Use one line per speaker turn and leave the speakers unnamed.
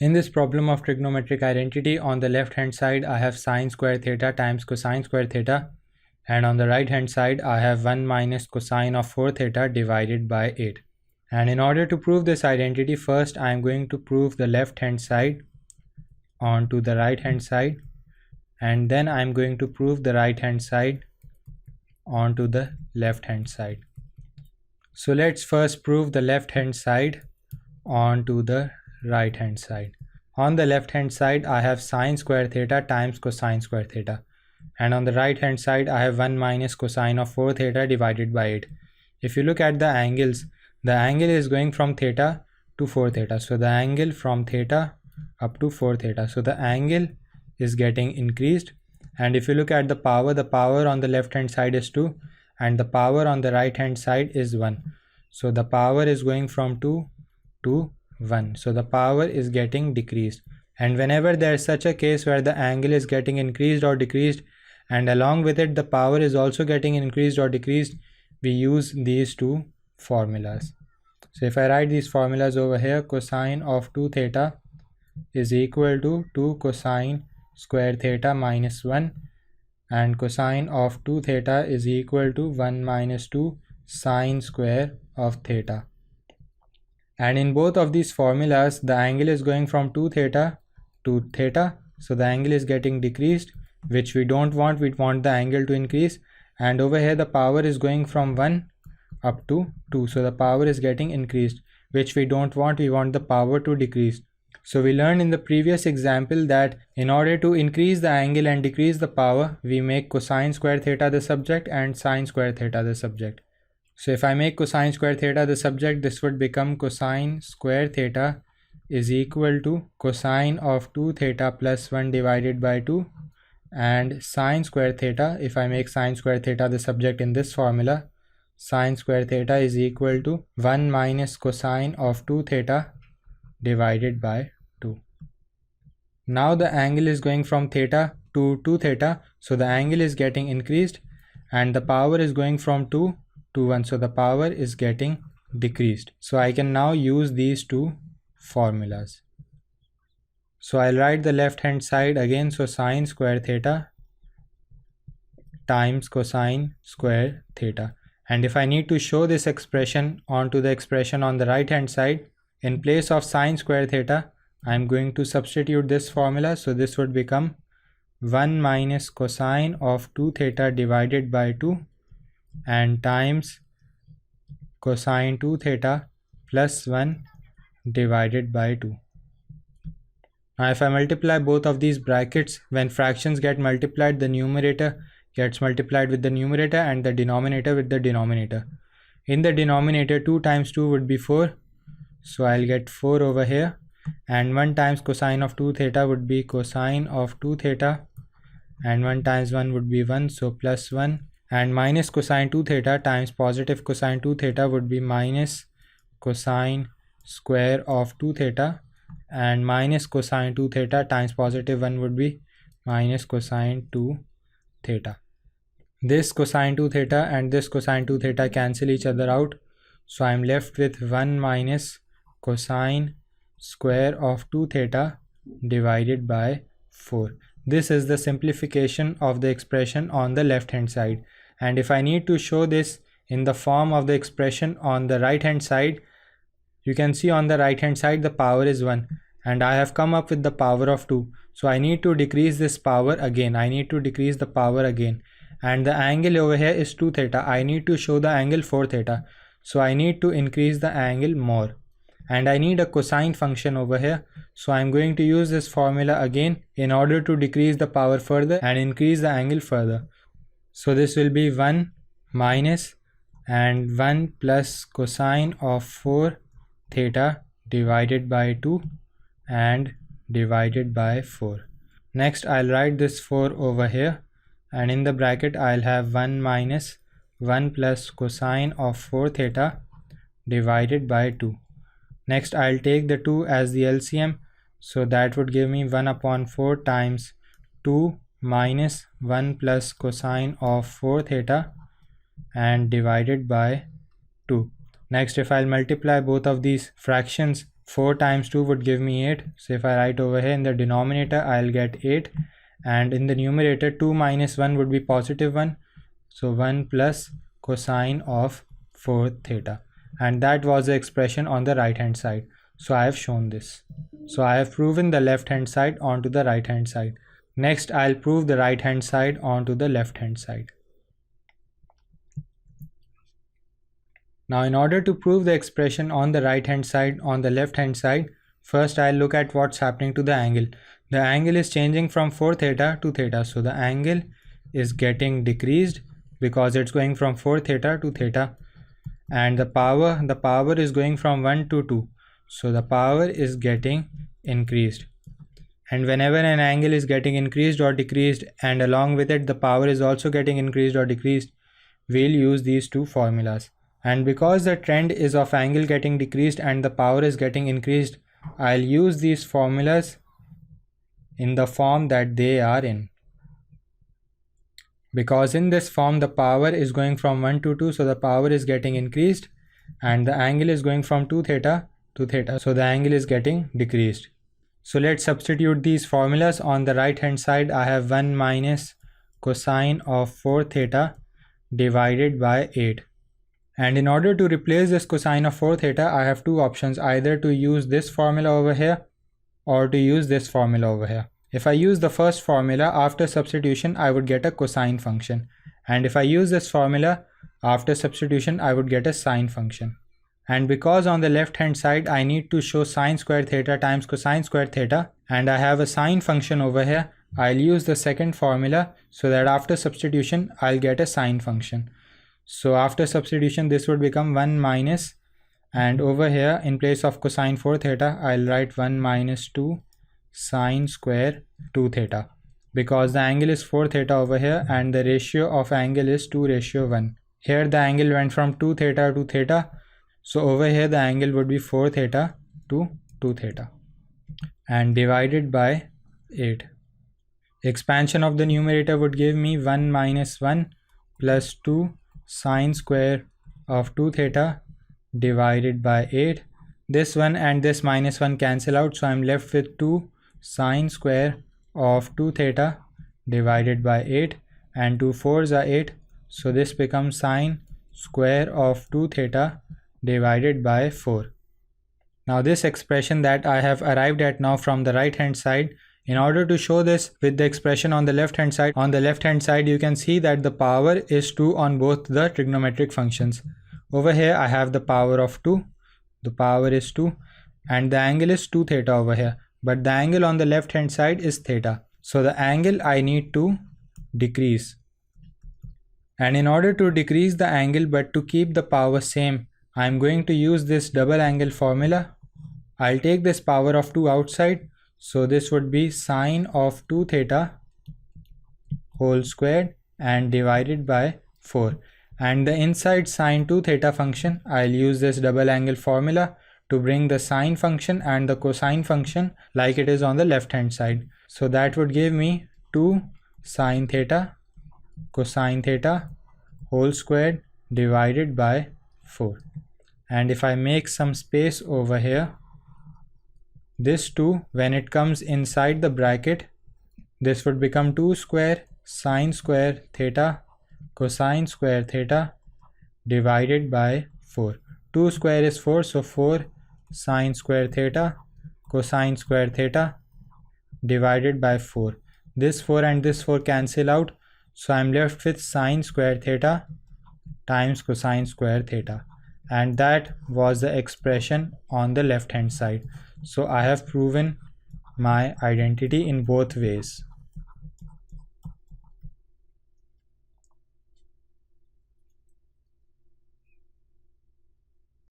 In this problem of trigonometric identity, on the left hand side I have sine square theta times cosine square theta, and on the right hand side I have 1 minus cosine of 4 theta divided by 8. And in order to prove this identity, first I am going to prove the left hand side onto the right hand side, and then I am going to prove the right hand side onto the left hand side. So let's first prove the left hand side onto the right hand side. On the left hand side I have sine square theta times cosine square theta, and on the right hand side I have 1 minus cosine of 4 theta divided by 8. If you look at the angles, the angle is going from theta to 4 theta, so the angle from theta up to 4 theta, so the angle is getting increased. And if you look at the power on the left hand side is 2 and the power on the right hand side is 1, so the power is going from 2 to 1, so the power is getting decreased. And whenever there is such a case where the angle is getting increased or decreased, and along with it the power is also getting increased or decreased, we use these two formulas. So if I write these formulas over here, cosine of 2 theta is equal to 2 cosine square theta minus 1, and cosine of 2 theta is equal to 1 minus 2 sine square of theta. And in both of these formulas the angle is going from 2 theta to theta, so the angle is getting decreased, which we don't want. We want the angle to increase. And over here the power is going from 1 up to 2, so the power is getting increased, which we don't want. We want the power to decrease. So we learned in the previous example that in order to increase the angle and decrease the power, we make cosine square theta the subject and sine square theta the subject. So if I make cosine square theta the subject, this would become cosine square theta is equal to cosine of 2 theta plus 1 divided by 2, and sine square theta, if I make sine square theta the subject in this formula, sine square theta is equal to 1 minus cosine of 2 theta divided by 2. Now the angle is going from theta to 2 theta, so the angle is getting increased, and the power is going from 2 to 1, so the power is getting decreased. So I can now use these two formulas. So I'll write the left hand side again, so sine square theta times cosine square theta. And if I need to show this expression onto the expression on the right hand side, in place of sine square theta I'm going to substitute this formula, so this would become 1 minus cosine of 2 theta divided by 2 and times cosine 2 theta plus 1 divided by 2. Now if I multiply both of these brackets, when fractions get multiplied, the numerator gets multiplied with the numerator and the denominator with the denominator. In the denominator 2 times 2 would be 4, so I'll get 4 over here, and 1 times cosine of 2 theta would be cosine of 2 theta, and 1 times 1 would be 1, so plus 1, and minus cosine 2 theta times positive cosine 2 theta would be minus cosine square of 2 theta, and minus cosine 2 theta times positive 1 would be minus cosine 2 theta. This cosine 2 theta and this cosine 2 theta cancel each other out, so I am left with 1 minus cosine square of 2 theta divided by 4. This is the simplification of the expression on the left hand side. And if I need to show this in the form of the expression on the right hand side, you can see on the right hand side the power is 1 and I have come up with the power of 2, so I need to decrease this power again. I need to decrease the power again, and the angle over here is 2 theta. I need to show the angle 4 theta, so I need to increase the angle more, and I need a cosine function over here, so I'm going to use this formula again in order to decrease the power further and increase the angle further. So this will be 1 minus and 1 plus cosine of 4 theta divided by 2 and divided by 4. Next I'll write this 4 over here, and in the bracket I'll have 1 minus 1 plus cosine of 4 theta divided by 2. Next I'll take the 2 as the LCM, so that would give me 1 upon 4 times 2 minus 1 plus cosine of 4 theta and divided by 2. Next, if I'll multiply both of these fractions 4 times 2 would give me 8. So if I write over here in the denominator, I'll get 8, and in the numerator 2 minus 1 would be positive 1. So 1 plus cosine of 4 theta, and that was the expression on the right hand side. So I have shown this. So I have proven the left hand side onto the right hand side. Next, I'll prove the right hand side onto the left hand side. Now, in order to prove the expression on the right hand side on the left hand side, first I'll look at what's happening to the angle. The angle is changing from 4 theta to theta. So the angle is getting decreased because it's going from 4 theta to theta. And the power is going from 1 to 2. So the power is getting increased. And whenever an angle is getting increased or decreased, and along with it the power is also getting increased or decreased, we'll use these two formulas. And because the trend is of angle getting decreased and the power is getting increased, I'll use these formulas in the form that they are in. Because in this form the power is going from 1 to 2, so the power is getting increased, and the angle is going from 2 theta to theta, so the angle is getting decreased. So let's substitute these formulas. On the right hand side, I have 1 minus cosine of 4 theta divided by 8. And in order to replace this cosine of 4 theta, I have two options, either to use this formula over here or to use this formula over here. If I use the first formula, after substitution I would get a cosine function, and if I use this formula, after substitution I would get a sine function. And because on the left hand side I need to show sine squared theta times cosine squared theta, and I have a sine function over here, I'll use the second formula so that after substitution I'll get a sine function. So after substitution this would become 1 minus, and over here in place of cosine 4 theta I'll write 1 minus 2 sine square 2 theta, because the angle is 4 theta over here and the ratio of angle is 2:1. Here the angle went from 2 theta to theta, so over here the angle would be 4 theta to 2 theta, and divided by 8. Expansion of the numerator would give me 1 minus 1 plus 2 sine square of 2 theta divided by 8. This one and this minus 1 cancel out, so I'm left with 2 sine square of 2 theta divided by 8, and 2 4s are 8, so this becomes sine square of 2 theta divided by 4. Now this expression that I have arrived at now from the right hand side, in order to show this with the expression on the left hand side, you can see that the power is 2 on both the trigonometric functions. Over here I have the power of 2, the power is 2, and the angle is 2 theta over here, but the angle on the left hand side is theta, so the angle I need to decrease. And in order to decrease the angle but to keep the power same, I am going to use this double angle formula. I'll take this power of 2 outside, so this would be sine of 2 theta whole squared and divided by 4. And the inside sine 2 theta function, I'll use this double angle formula to bring the sine function and the cosine function like it is on the left hand side. So that would give me 2 sine theta cosine theta whole squared divided by 4. And if I make some space over here, this 2, when it comes inside the bracket, this would become 2 square sine square theta cosine square theta divided by 4. 2 square is 4, so 4 sine square theta cosine square theta divided by 4. This 4 and this 4 cancel out, so I'm left with sine square theta times cosine square theta, and that was the expression on the left hand side. So I have proven my identity in both ways.